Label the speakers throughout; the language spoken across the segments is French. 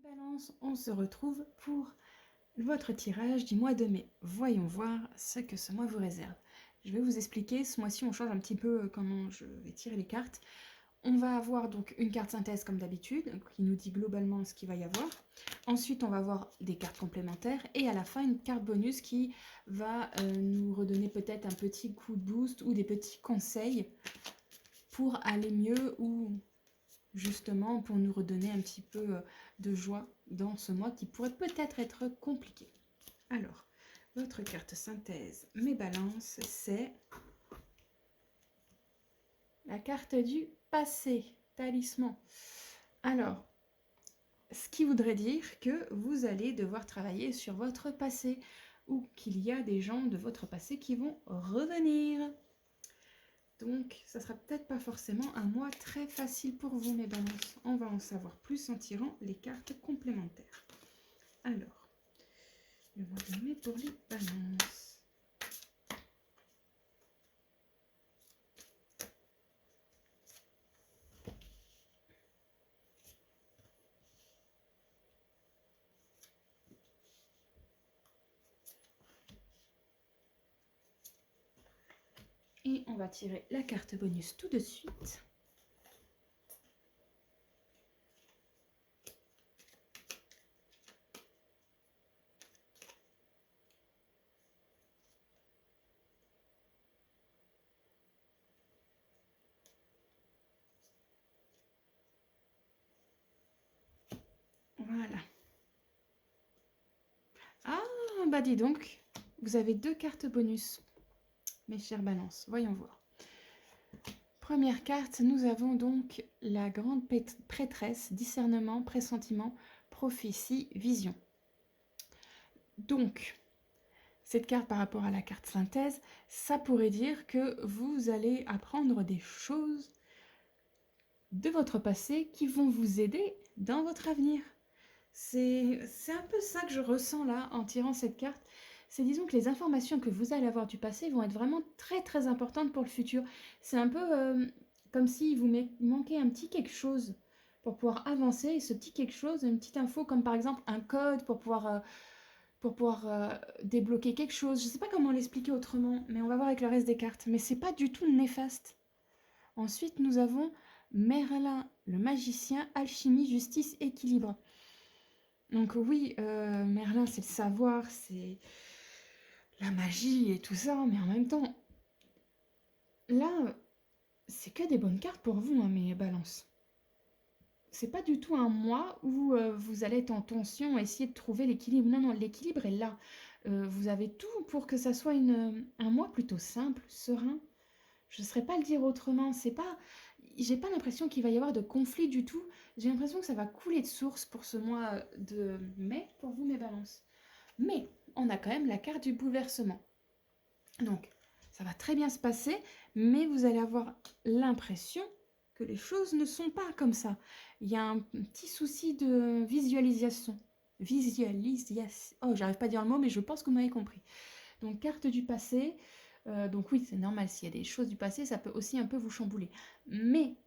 Speaker 1: Balance, on se retrouve pour votre tirage du mois de mai. Voyons voir ce que ce mois vous réserve. Je vais vous expliquer, ce mois-ci on change un petit peu comment je vais tirer les cartes. On va avoir donc une carte synthèse comme d'habitude, qui nous dit globalement ce qu'il va y avoir. Ensuite on va avoir des cartes complémentaires et à la fin une carte bonus qui va nous redonner peut-être un petit coup de boost ou des petits conseils pour aller mieux ou justement pour nous redonner un petit peu de joie dans ce mois qui pourrait peut-être être compliqué. Alors, votre carte synthèse, mes balances, c'est la carte du passé, talisman. Alors, ce qui voudrait dire que vous allez devoir travailler sur votre passé ou qu'il y a des gens de votre passé qui vont revenir. Donc, ça sera peut-être pas forcément un mois très facile pour vous, mes balances. On va en savoir plus en tirant les cartes complémentaires. Alors, le mois de mai pour les balances. Et on va tirer la carte bonus tout de suite. Voilà. Ah, bah dis donc, vous avez deux cartes bonus, mes chères balances. Voyons voir. Première carte, nous avons donc la grande prêtresse, discernement, pressentiment, prophétie, vision. Donc, cette carte par rapport à la carte synthèse, ça pourrait dire que vous allez apprendre des choses de votre passé qui vont vous aider dans votre avenir. C'est un peu ça que je ressens là en tirant cette carte. C'est disons que les informations que vous allez avoir du passé vont être vraiment très très importantes pour le futur. C'est un peu comme s'il vous manquait un petit quelque chose pour pouvoir avancer. Et ce petit quelque chose, une petite info comme par exemple un code pour pouvoir débloquer quelque chose. Je ne sais pas comment l'expliquer autrement, mais on va voir avec le reste des cartes. Mais c'est pas du tout néfaste. Ensuite, nous avons Merlin, le magicien, alchimie, justice, équilibre. Donc oui, Merlin, c'est le savoir, c'est la magie et tout ça, mais en même temps, là, c'est que des bonnes cartes pour vous, hein, mes balances. C'est pas du tout un mois où vous allez être en tension, essayer de trouver l'équilibre. Non, non, l'équilibre est là. Vous avez tout pour que ça soit un mois plutôt simple, serein. Je ne saurais pas le dire autrement. C'est pas, j'ai pas l'impression qu'il va y avoir de conflit du tout. J'ai l'impression que ça va couler de source pour ce mois de mai, pour vous, mes balances. Mais on a quand même la carte du bouleversement. Donc, ça va très bien se passer, mais vous allez avoir l'impression que les choses ne sont pas comme ça. Il y a un petit souci de visualisation. Visualisation. Oh, j'arrive pas à dire le mot, mais je pense que vous m'avez compris. Donc, carte du passé. Donc oui, c'est normal, s'il y a des choses du passé, ça peut aussi un peu vous chambouler. Mais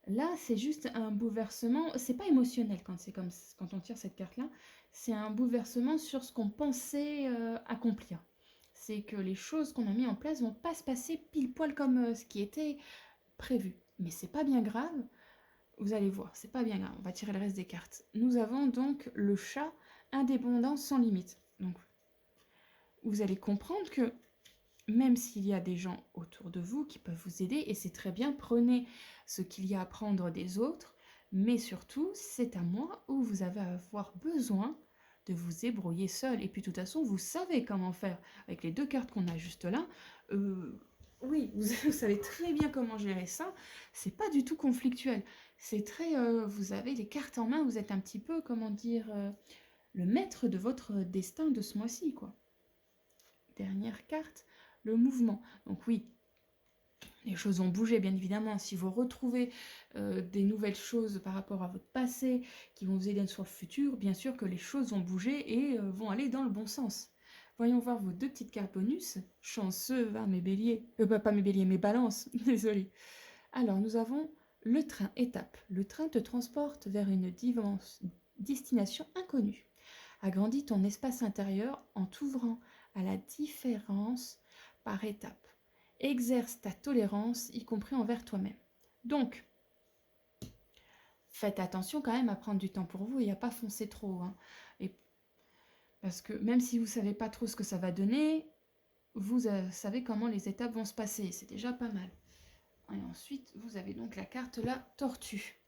Speaker 1: là, c'est juste un bouleversement. C'est pas émotionnel quand on tire cette carte-là. C'est un bouleversement sur ce qu'on pensait accomplir. C'est que les choses qu'on a mis en place vont pas se passer pile poil comme ce qui était prévu. Mais c'est pas bien grave. Vous allez voir, c'est pas bien grave. On va tirer le reste des cartes. Nous avons donc le chat indépendant sans limite. Donc, vous allez comprendre que même s'il y a des gens autour de vous qui peuvent vous aider, et c'est très bien, prenez ce qu'il y a à prendre des autres, mais surtout, c'est un mois où vous allez avoir besoin de vous débrouiller seul. Et puis, de toute façon, vous savez comment faire. Avec les deux cartes qu'on a juste là, oui, vous savez très bien comment gérer ça. C'est pas du tout conflictuel. C'est très... vous avez les cartes en main, vous êtes un petit peu, comment dire, le maître de votre destin de ce mois-ci, quoi. Dernière carte, le mouvement. Donc oui, les choses vont bouger, bien évidemment. Si vous retrouvez des nouvelles choses par rapport à votre passé qui vont vous aider sur le futur, bien sûr que les choses vont bouger et vont aller dans le bon sens. Voyons voir vos deux petites cartes bonus. Chanceux, va, mes béliers. Pas mes béliers, mes balances. Désolée. Alors, nous avons le train étape. Le train te transporte vers une destination inconnue. Agrandis ton espace intérieur en t'ouvrant à la différence par étapes. Exerce ta tolérance, y compris envers toi-même. Donc, faites attention quand même à prendre du temps pour vous et à pas foncer trop. Hein. Et parce que même si vous ne savez pas trop ce que ça va donner, vous savez comment les étapes vont se passer. C'est déjà pas mal. Et ensuite, vous avez donc la carte la tortue.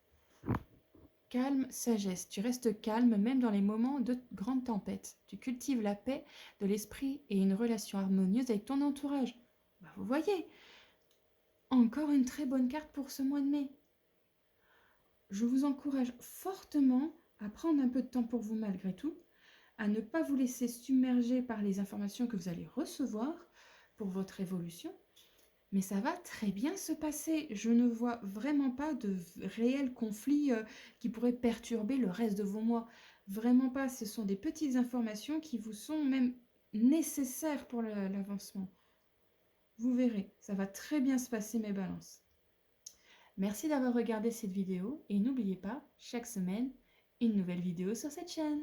Speaker 1: Calme, sagesse. Tu restes calme même dans les moments de grande tempête. Tu cultives la paix de l'esprit et une relation harmonieuse avec ton entourage. Vous voyez, encore une très bonne carte pour ce mois de mai. Je vous encourage fortement à prendre un peu de temps pour vous malgré tout, à ne pas vous laisser submerger par les informations que vous allez recevoir pour votre évolution. Mais ça va très bien se passer. Je ne vois vraiment pas de réels conflits qui pourraient perturber le reste de vos mois. Vraiment pas. Ce sont des petites informations qui vous sont même nécessaires pour l'avancement. Vous verrez, ça va très bien se passer mes balances. Merci d'avoir regardé cette vidéo et n'oubliez pas, chaque semaine, une nouvelle vidéo sur cette chaîne.